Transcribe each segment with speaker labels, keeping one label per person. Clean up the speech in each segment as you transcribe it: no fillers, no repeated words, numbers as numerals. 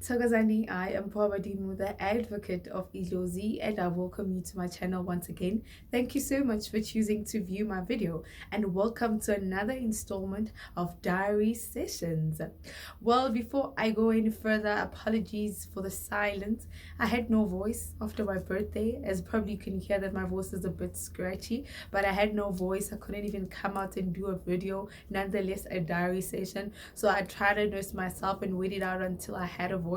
Speaker 1: Thokozani, I am Pawadimu, the advocate of Ilozi, and I welcome you to my channel once again. Thank you so much for choosing to view my video, and welcome to another installment of Diary Sessions. Well, before I go any further, apologies for the silence. I had no voice after my birthday, as probably you can hear that my voice is a bit scratchy, but I had no voice. I couldn't even come out and do a video, nonetheless, a diary session. So I tried to nurse myself and wait it out until I had a voice.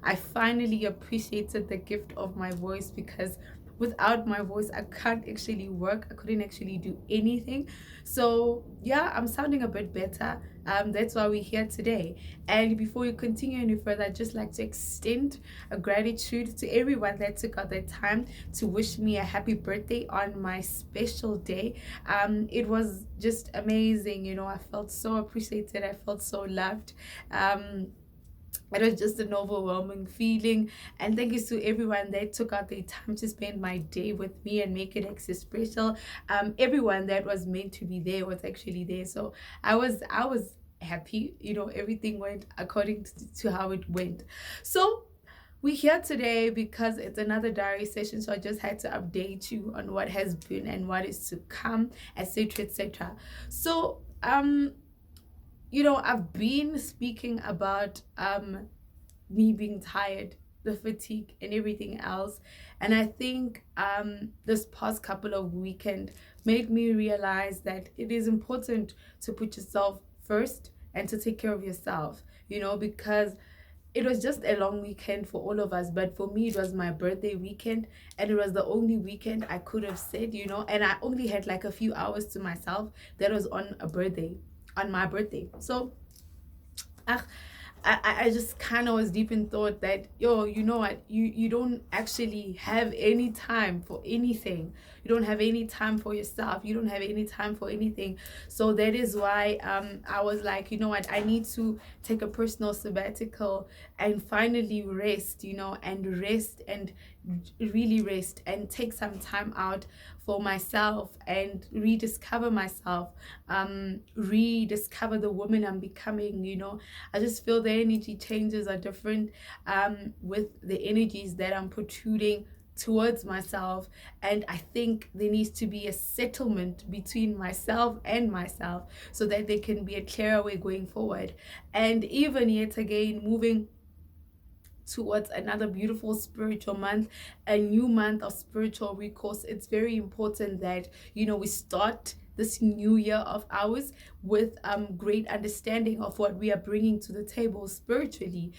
Speaker 1: I finally appreciated the gift of my voice because without my voice I can't actually work. I couldn't actually do anything. So yeah, I'm sounding a bit better. That's why we're here today. And before we continue any further, I'd just like to extend a gratitude to everyone that took out their time to wish me a happy birthday on my special day. It was just amazing. I felt so appreciated. I felt so loved. It was just an overwhelming feeling, and thank you to everyone that took out their time to spend my day with me and make it extra special. Everyone that was meant to be there was actually there, so I was happy. Everything went according to how it went. So we're here today because it's another diary session, so I just had to update you on what has been and what is to come, etc., etc. So I've been speaking about me being tired, the fatigue and everything else. And I think this past couple of weekend made me realize that it is important to put yourself first and to take care of yourself, because it was just a long weekend for all of us, but for me it was my birthday weekend, and it was the only weekend I could have said, and I only had like a few hours to myself. That was on my birthday. So I, I just kind of was deep in thought that, you know what, you don't actually have any time for anything. You don't have any time for yourself. You don't have any time for anything. So that is why I was like, you know what, I need to take a personal sabbatical and finally rest, and rest and really rest and take some time out for myself and rediscover myself, rediscover the woman I'm becoming. I just feel the energy changes are different, with the energies that I'm protruding towards myself. And I think there needs to be a settlement between myself and myself so that there can be a clearer way going forward. And even yet again, moving towards another beautiful spiritual month, a new month of spiritual recourse, it's very important that we start this new year of ours with great understanding of what we are bringing to the table spiritually,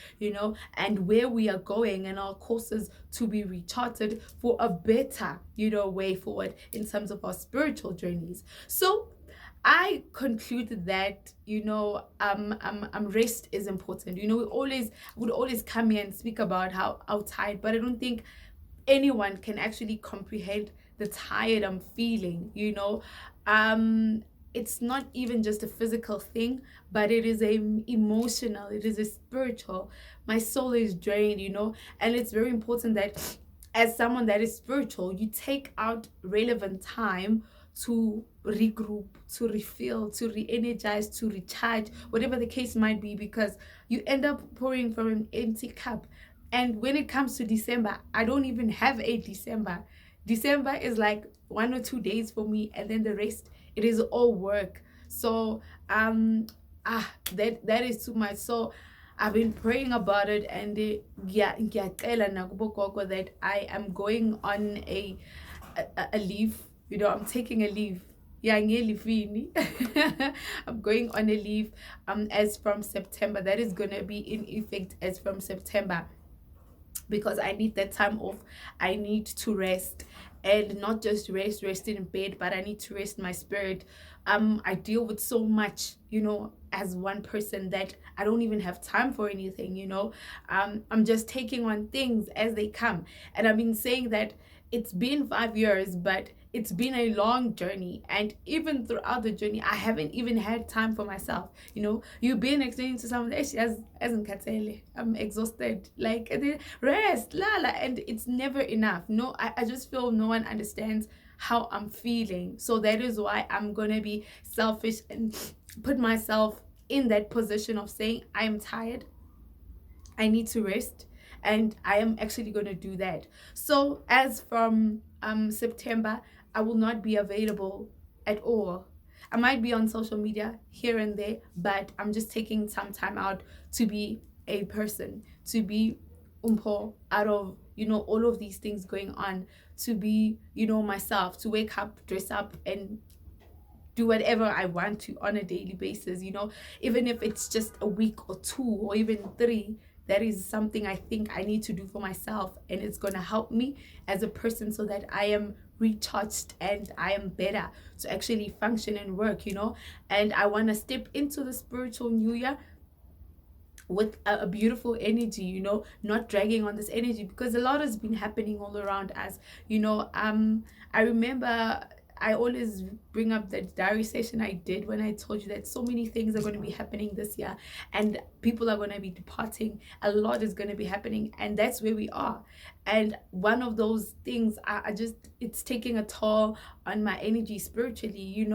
Speaker 1: and where we are going, and our courses to be recharted for a better way forward in terms of our spiritual journeys. So I concluded that rest is important. We always would always come here and speak about how tired, but I don't think anyone can actually comprehend the tired I'm feeling. It's not even just a physical thing, but it is a emotional, it is a spiritual. My soul is drained, and it's very important that as someone that is spiritual, you take out relevant time to regroup, to refill, to re-energize, to recharge, whatever the case might be, because you end up pouring from an empty cup. And when it comes to December, I don't even have a December. December is like 1 or 2 days for me, and then the rest, it is all work. So that is too much. So I've been praying about it, and yeah, that I am going on a leave. I'm taking a leave. Yeah, I'm going on a leave as from September. That is gonna be in effect as from September, because I need that time off. I need to rest, and not just rest in bed, but I need to rest my spirit. I deal with so much, as one person, that I don't even have time for anything. I'm just taking on things as they come, and I've been saying that it's been 5 years, but it's been a long journey, and even throughout the journey I haven't even had time for myself. You've been explaining to someone, as in Katele, I'm exhausted, like, rest, lala, and it's never enough. No, I just feel no one understands how I'm feeling. So that is why I'm gonna be selfish and put myself in that position of saying, I'm tired, I need to rest, and I am actually going to do that. So as from September, I will not be available at all. I might be on social media here and there, but I'm just taking some time out to be a person, to be out of, all of these things going on, to be, myself, to wake up, dress up, and do whatever I want to on a daily basis, even if it's just a week or two or even three. That is something I think I need to do for myself, and it's going to help me as a person so that I am recharged and I am better to actually function and work, and I want to step into the spiritual new year with a beautiful energy, not dragging on this energy, because a lot has been happening all around us. I remember I always bring up that diary session I did when I told you that so many things are going to be happening this year, and people are going to be departing. A lot is going to be happening, and that's where we are. And one of those things, I just, it's taking a toll on my energy spiritually.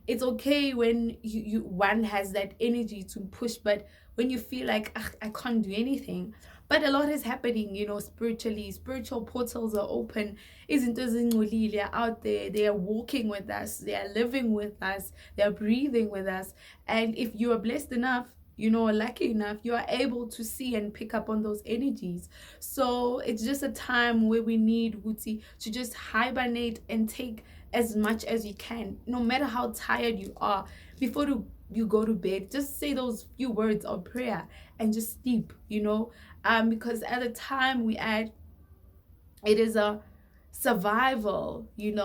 Speaker 1: It's okay when one has that energy to push, but when you feel like, I can't do anything. But a lot is happening, spiritually. Spiritual portals are open. Izinto ezingcolile are out there. They are walking with us. They are living with us. They are breathing with us. And if you are blessed enough, lucky enough, you are able to see and pick up on those energies. So it's just a time where we need Wuti to just hibernate and take as much as you can, no matter how tired you are. Before you go to bed, just say those few words of prayer and just sleep, because at the time we add, it is a survival, it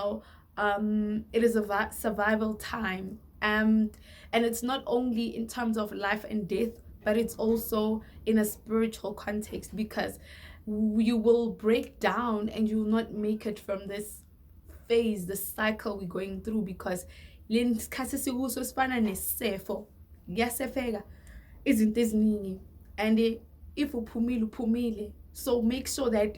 Speaker 1: is a survival time. And it's not only in terms of life and death, but it's also in a spiritual context, because you will break down and you will not make it from this phase, the cycle we're going through, because lesikhathi sikuso sifana nesefo, kuyasefeka izinto eziningi, and if uphumile, so make sure that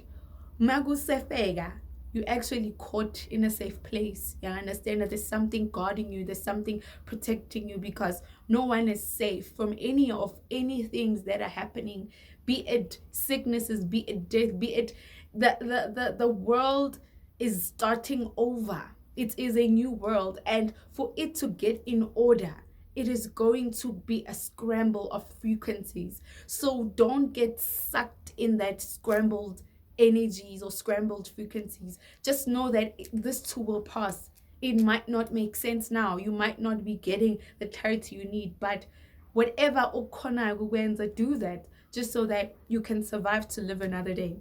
Speaker 1: makusefeka, you actually caught in a safe place. You understand that there's something guarding you, there's something protecting you, because no one is safe from any things that are happening, be it sicknesses, be it death, be it the world is starting over. It is a new world, and for it to get in order, it is going to be a scramble of frequencies. So don't get sucked in that scrambled energies or scrambled frequencies. Just know that this too will pass. It might not make sense now. You might not be getting the clarity you need, but whatever okona wenza, do that, just so that you can survive to live another day.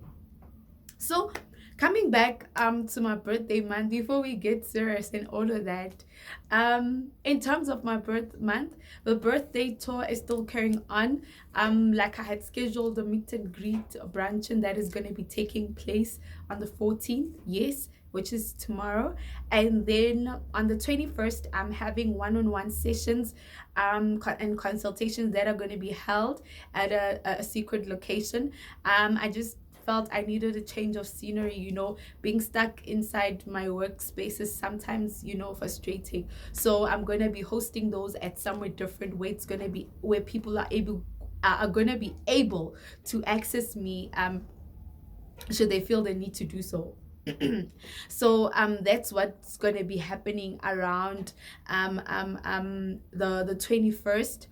Speaker 1: So coming back to my birthday month, before we get serious and all of that, in terms of my birth month, the birthday tour is still carrying on. Like I had scheduled a meet and greet brunch, and that is going to be taking place on the 14th, yes, which is tomorrow. And then on the 21st, I'm having one-on-one sessions and consultations that are going to be held at a secret location. I just felt I needed a change of scenery. Being stuck inside my workspace is sometimes, frustrating. So I'm going to be hosting those at somewhere different, where it's going to be where people are going to be able to access me should they feel the need to do so. So that's what's going to be happening around the 21st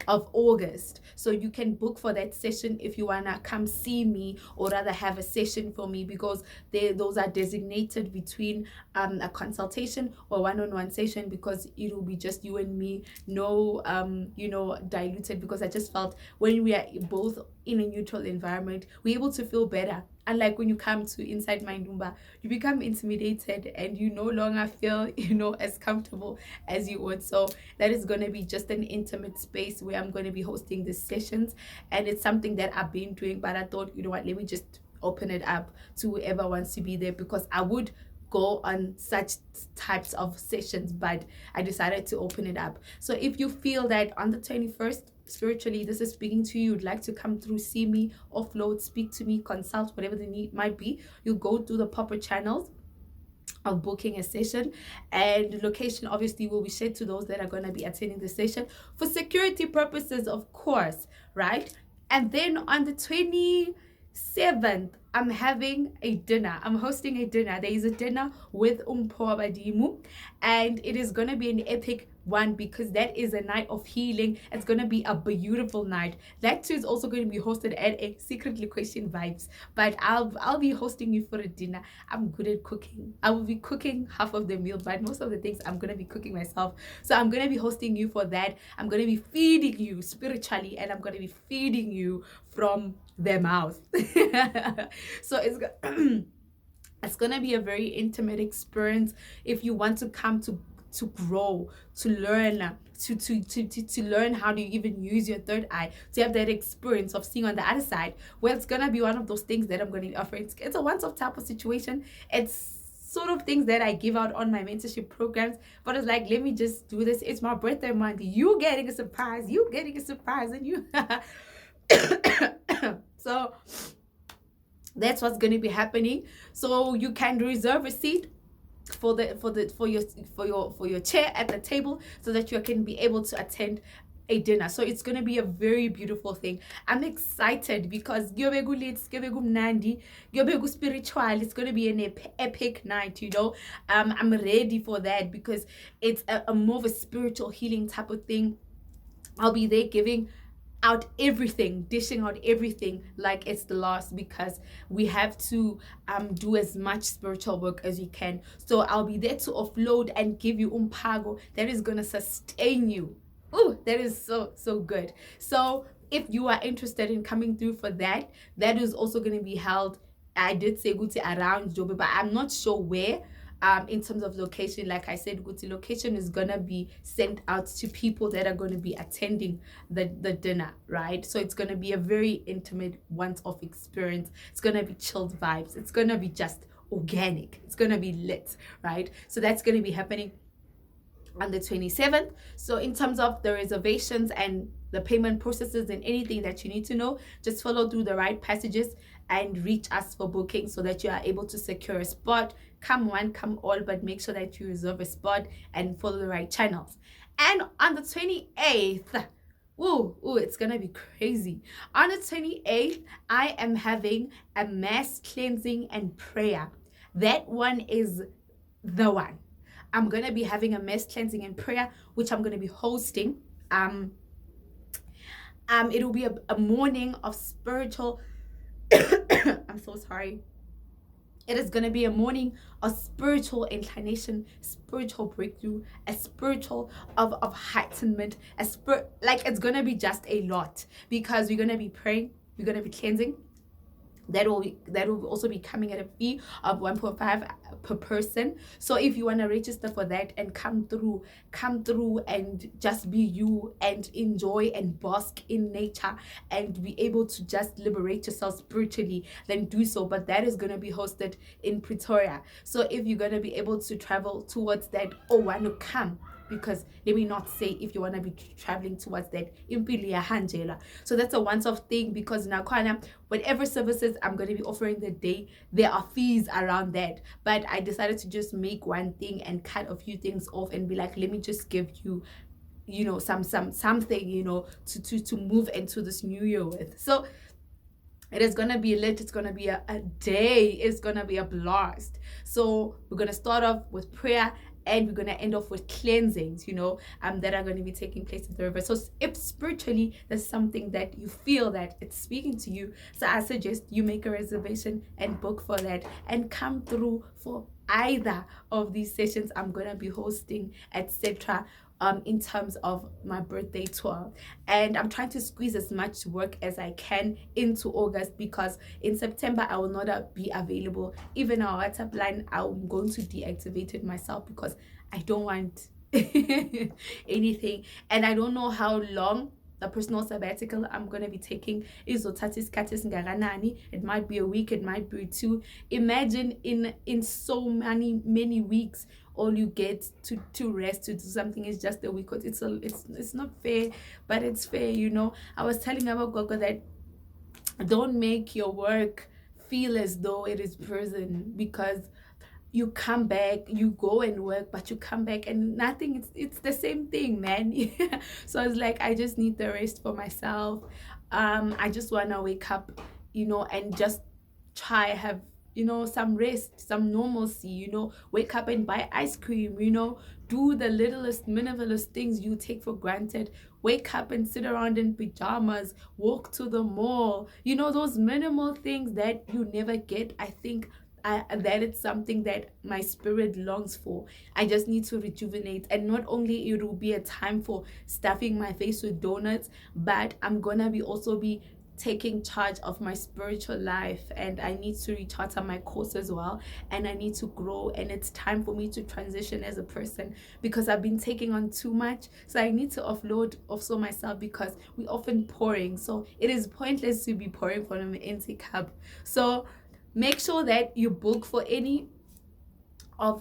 Speaker 1: of August. So you can book for that session if you wanna come see me, or rather have a session for me, because those are designated between a consultation or one-on-one session, because it will be just you and me, no diluted, because I just felt when we are both in a neutral environment, we're able to feel better. Unlike when you come to inside my Ndumba, you become intimidated and you no longer feel, as comfortable as you would. So that is going to be just an intimate space where I'm going to be hosting these sessions. And it's something that I've been doing, but I thought, let me just open it up to whoever wants to be there, because I would go on such types of sessions, but I decided to open it up. So if you feel that on the 21st, spiritually, this is speaking to you, you'd like to come through, see me, offload, speak to me, consult, whatever the need might be, you go through the proper channels. of booking a session, and location obviously will be shared to those that are going to be attending the session for security purposes, of course, right? And then on the 27th, I'm having a dinner. I'm hosting a dinner. There is a dinner with Mpho Badimu, and it is going to be an epic one because that is a night of healing. It's going to be a beautiful night. That too is also going to be hosted at a secret location vibes, but I'll be hosting you for a dinner. I'm good at cooking. I will be cooking half of the meal, but most of the things I'm going to be cooking myself. So I'm going to be hosting you for that. I'm going to be feeding you spiritually, and I'm going to be feeding you from their mouth. So it's it's gonna be a very intimate experience. If you want to come to grow, to learn, to learn how to even use your third eye, to have that experience of seeing on the other side, well, it's gonna be one of those things that I'm gonna be offering. It's a once-off type of situation. It's sort of things that I give out on my mentorship programs, but it's like, let me just do this. It's my birthday month. You getting a surprise. You getting a surprise, and you. So that's what's going to be happening. So you can reserve a seat for your chair at the table so that you can be able to attend a dinner. So it's going to be a very beautiful thing. I'm excited because spiritual, it's going to be an epic night, you know. I'm ready for that because it's a more of a spiritual healing type of thing. I'll be there giving out everything, dishing out everything like it's the last, because we have to do as much spiritual work as we can. So I'll be there to offload and give you umpago that is going to sustain you. Oh, that is so good. So if you are interested in coming through for that, that is also going to be held, I did say Guti around Joburg, but I'm not sure where. In terms of location, like I said, Guti, location is gonna be sent out to people that are going to be attending the dinner, right? So it's gonna be a very intimate once-off experience. It's gonna be chilled vibes. It's gonna be just organic. It's gonna be lit, right? So that's gonna be happening on the 27th. So in terms of the reservations and the payment processes and anything that you need to know, just follow through the right passages and reach us for booking so that you are able to secure a spot. Come one, come all, but make sure that you reserve a spot and follow the right channels. And on the 28th, ooh, it's gonna be crazy. On the 28th, I am having a mass cleansing and prayer. That one is the one. I'm gonna be having a mass cleansing and prayer, which I'm gonna be hosting. It'll be a morning of spiritual I'm so sorry. It is going to be a morning of spiritual inclination, spiritual breakthrough, a spiritual of heightenment, like it's going to be just a lot, because we're going to be praying, we're going to be cleansing. That will also be coming at a fee of 1.5 per person. So if you want to register for that and come through and just be you and enjoy and bask in nature and be able to just liberate yourself spiritually, then do so. But that is going to be hosted in Pretoria. So if you're going to be able to travel towards that or want to come, because let me not say if you want to be traveling towards that, so that's a once-off thing, because now whatever services I'm going to be offering the day, there are fees around that. But I decided to just make one thing and cut a few things off and be like, let me just give you something, to move into this new year with. So it is going to be lit. It's going to be a day. It's going to be a blast. So we're going to start off with prayer, and we're going to end off with cleansings, that are going to be taking place at the river. So if spiritually there's something that you feel that it's speaking to you, so I suggest you make a reservation and book for that and come through for either of these sessions I'm going to be hosting, etc. In terms of my birthday tour. And I'm trying to squeeze as much work as I can into August, because in September I will not be available. Even our WhatsApp line, I'm going to deactivate it myself because I don't want anything, and I don't know how long the personal sabbatical I'm going to be taking is. It might be a week, it might be 2. Imagine in so many weeks all you get to rest, to do something is just a week. It's not fair, but it's fair. I was telling about Gogo that don't make your work feel as though it is prison, because you come back, you go and work, but you come back and nothing, it's the same thing, man. So I was like, I just need the rest for myself. I just want to wake up, and just try have, some rest, some normalcy, wake up and buy ice cream, do the littlest minimalist things you take for granted. Wake up and sit around in pajamas, walk to the mall, those minimal things that you never get. I think that it's something that my spirit longs for. I just need to rejuvenate, and not only it will be a time for stuffing my face with donuts, but I'm gonna be taking charge of my spiritual life, and I need to recharter my course as well, and I need to grow, and it's time for me to transition as a person because I've been taking on too much. So I need to offload also myself, because we often pouring, so it is pointless to be pouring from an empty cup. So make sure that you book for any of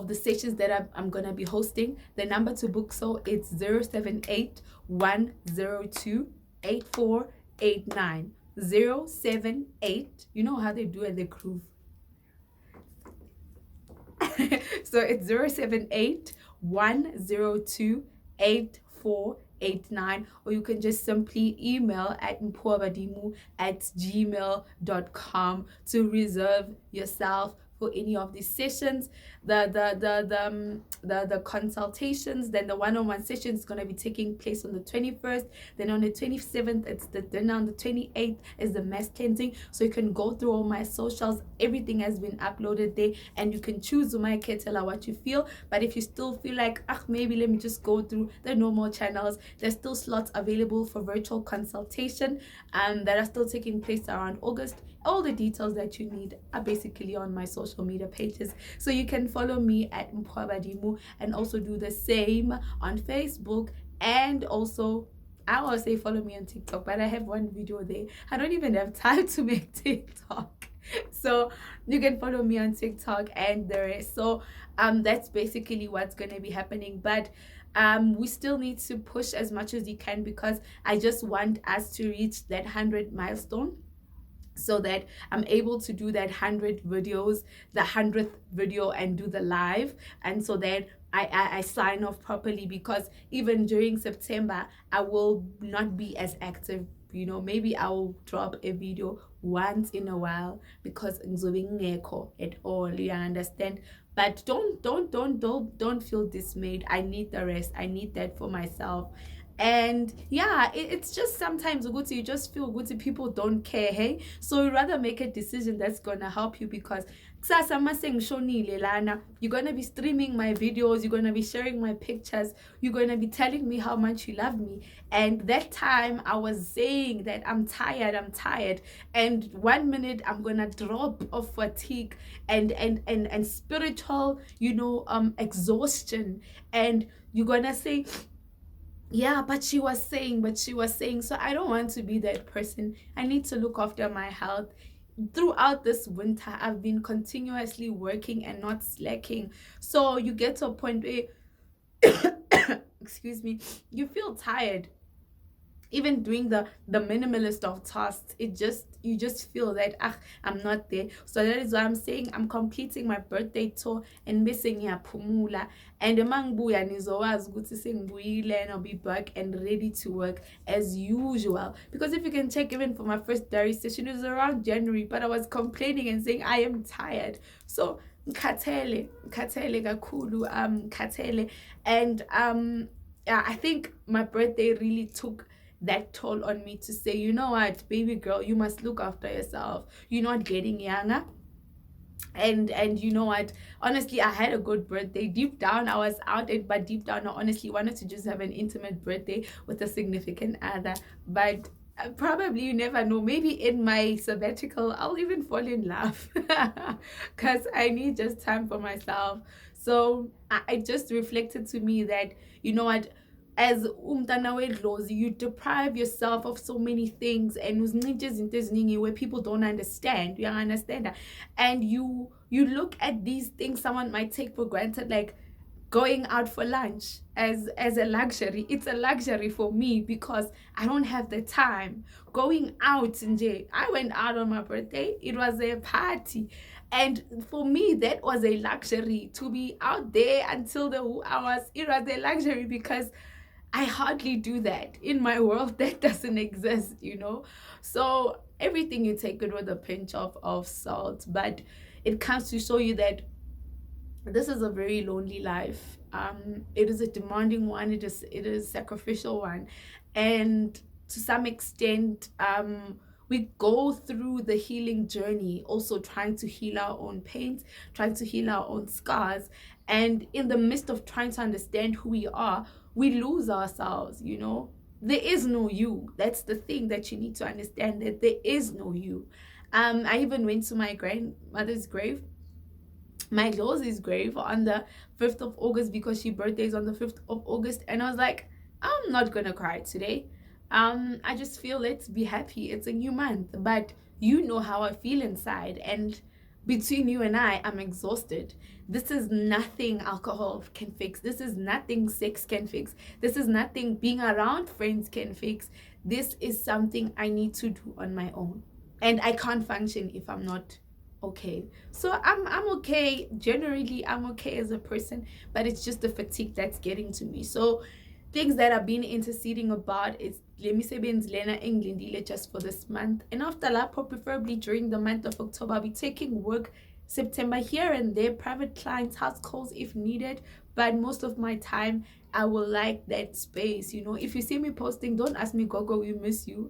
Speaker 1: the sessions that I'm gonna be hosting. The number to book, so it's 078 102 8489. 078, you know how they do at the groove. So it's 078 102 8489, or you can just simply email at mpuabadimu@gmail.com to reserve yourself for any of these sessions. The consultations, then the one-on-one session is going to be taking place on the 21st. Then on the 27th, it's the dinner. On the 28th is the mass cleansing. So you can go through all my socials. Everything has been uploaded there, and you can choose my ketela what you feel. But if you still feel like, maybe let me just go through the normal channels, there's still slots available for virtual consultation that are still taking place around August. All the details that you need are basically on my social media pages, so you can follow me at Mpuabadimu, and also do the same on Facebook, and also I always say follow me on TikTok, but I have one video there. I don't even have time to make TikTok. So you can follow me on TikTok and the rest. So that's basically what's going to be happening. But we still need to push as much as you can, because I just want us to reach that 100 milestone, so that I'm able to do that 100 videos, the 100th video, and do the live, and so that I sign off properly, because even during September I will not be as active. Maybe I will drop a video once in a while, because ngekho at all, you understand. But don't feel dismayed. I need the rest. I need that for myself. And yeah, it's just sometimes good, you just feel good, people don't care, hey. So you rather make a decision that's gonna help you, because you're gonna be streaming my videos, you're gonna be sharing my pictures, you're gonna be telling me how much you love me. And that time I was saying that I'm tired, and 1 minute I'm gonna drop of fatigue and spiritual, exhaustion, and you're gonna say, yeah, but she was saying. So I don't want to be that person. I need to look after my health. Throughout this winter, I've been continuously working and not slacking. So you get to a point where excuse me, you feel tired. Even doing the minimalist of tasks, you just feel that I'm not there. So that is why I'm saying I'm completing my birthday tour and missing pumula. And mangbuya nizowazi ukuthi sengibuyile, and I'll be back and ready to work as usual. Because if you can check, even for my first diary session, it was around January, but I was complaining and saying I am tired. So katele kakulu katele. And yeah, I think my birthday really took that toll on me, to say, you know what, baby girl, you must look after yourself. You're not getting younger. And you know what, honestly, I had a good birthday. Deep down I was out it, but deep down I honestly wanted to just have an intimate birthday with a significant other. But probably, you never know, maybe in my sabbatical I'll even fall in love, because I need just time for myself. So I just reflected to me that, you know what, as you deprive yourself of so many things, and where people don't understand. You understand that? And you look at these things someone might take for granted, like going out for lunch as a luxury. It's a luxury for me because I don't have the time. Going out, I went out on my birthday. It was a party. And for me, that was a luxury to be out there until the hours. It was a luxury because I hardly do that in my world. That doesn't exist, you know. So everything, you take it with a pinch of salt, but it comes to show you that this is a very lonely life. It is a demanding one. It is sacrificial one, and to some extent, we go through the healing journey, also trying to heal our own pains, trying to heal our own scars, and in the midst of trying to understand who we are, we lose ourselves. You know, there is no you. That's the thing that you need to understand, that there is no you. I even went to my grandmother's grave, my Losi's grave, on the 5th of August because she birthdays on the 5th of August. And I was like, I'm not gonna cry today. I just feel, let's be happy. It's a new month. But you know how I feel inside. And between you and I'm exhausted. This is nothing alcohol can fix. This is nothing sex can fix. This is nothing being around friends can fix. This is something I need to do on my own. And I can't function if I'm not okay. So I'm okay. Generally, I'm okay as a person, but it's just the fatigue that's getting to me. So things that I've been interceding about is, let me say, Lena England just for this month. And after lapho, preferably during the month of October, I'll be taking work September here and there, private clients, house calls if needed. But most of my time, I will like that space. You know, if you see me posting, don't ask me, Gogo, we miss you.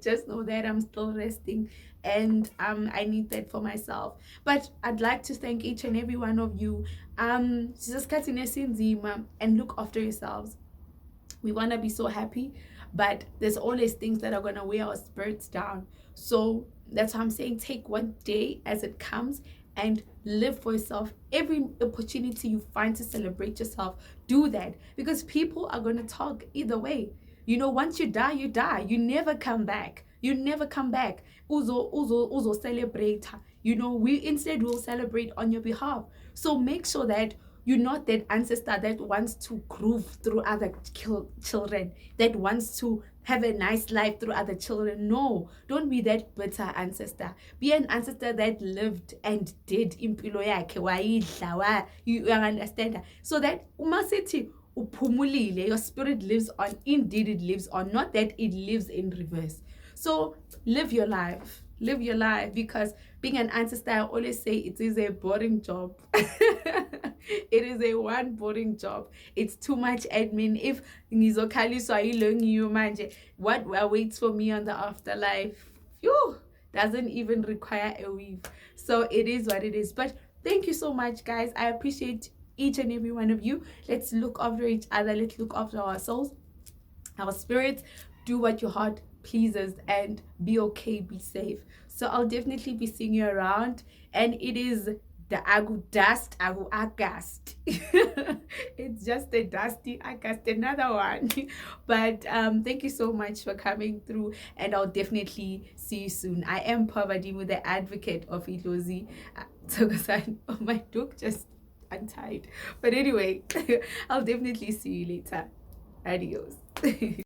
Speaker 1: Just know that I'm still resting, and I need that for myself. But I'd like to thank each and every one of you. Just and look after yourselves. We want to be so happy, but there's always things that are going to weigh our spirits down. So that's why I'm saying, take one day as it comes and live for yourself. Every opportunity you find to celebrate yourself, do that, because people are going to talk either way. You know, once you die, you die. You never come back. You never come back. Uzo celebrate. You know, we instead will celebrate on your behalf. So make sure that you're not that ancestor that wants to groove through other children, that wants to have a nice life through other children. No, don't be that bitter ancestor. Be an ancestor that lived and did impilo yakhe wayidla. You understand? So that umasithi upumulile, your spirit lives on. Indeed, it lives on. Not that it lives in reverse. So live your life. Live your life, because being an ancestor, I always say, it is a boring job. It is a one boring job. It's too much admin. If ngizokhaliswa yilo ngiyo manje, what awaits for me on the afterlife, phew, doesn't even require a weave. So it is what it is. But thank you so much, guys. I appreciate each and every one of you. Let's look after each other. Let's look after our souls, our spirits. Do what your heart pleases and be okay, be safe. So I'll definitely be seeing you around, and it is the Agu Dust, Agu Agast. It's just a dusty Agast, another one. But thank you so much for coming through, and I'll definitely see you soon. I am Pavadimu, the advocate of Idlozi. Oh, my dog just untied. But anyway, I'll definitely see you later. Adios.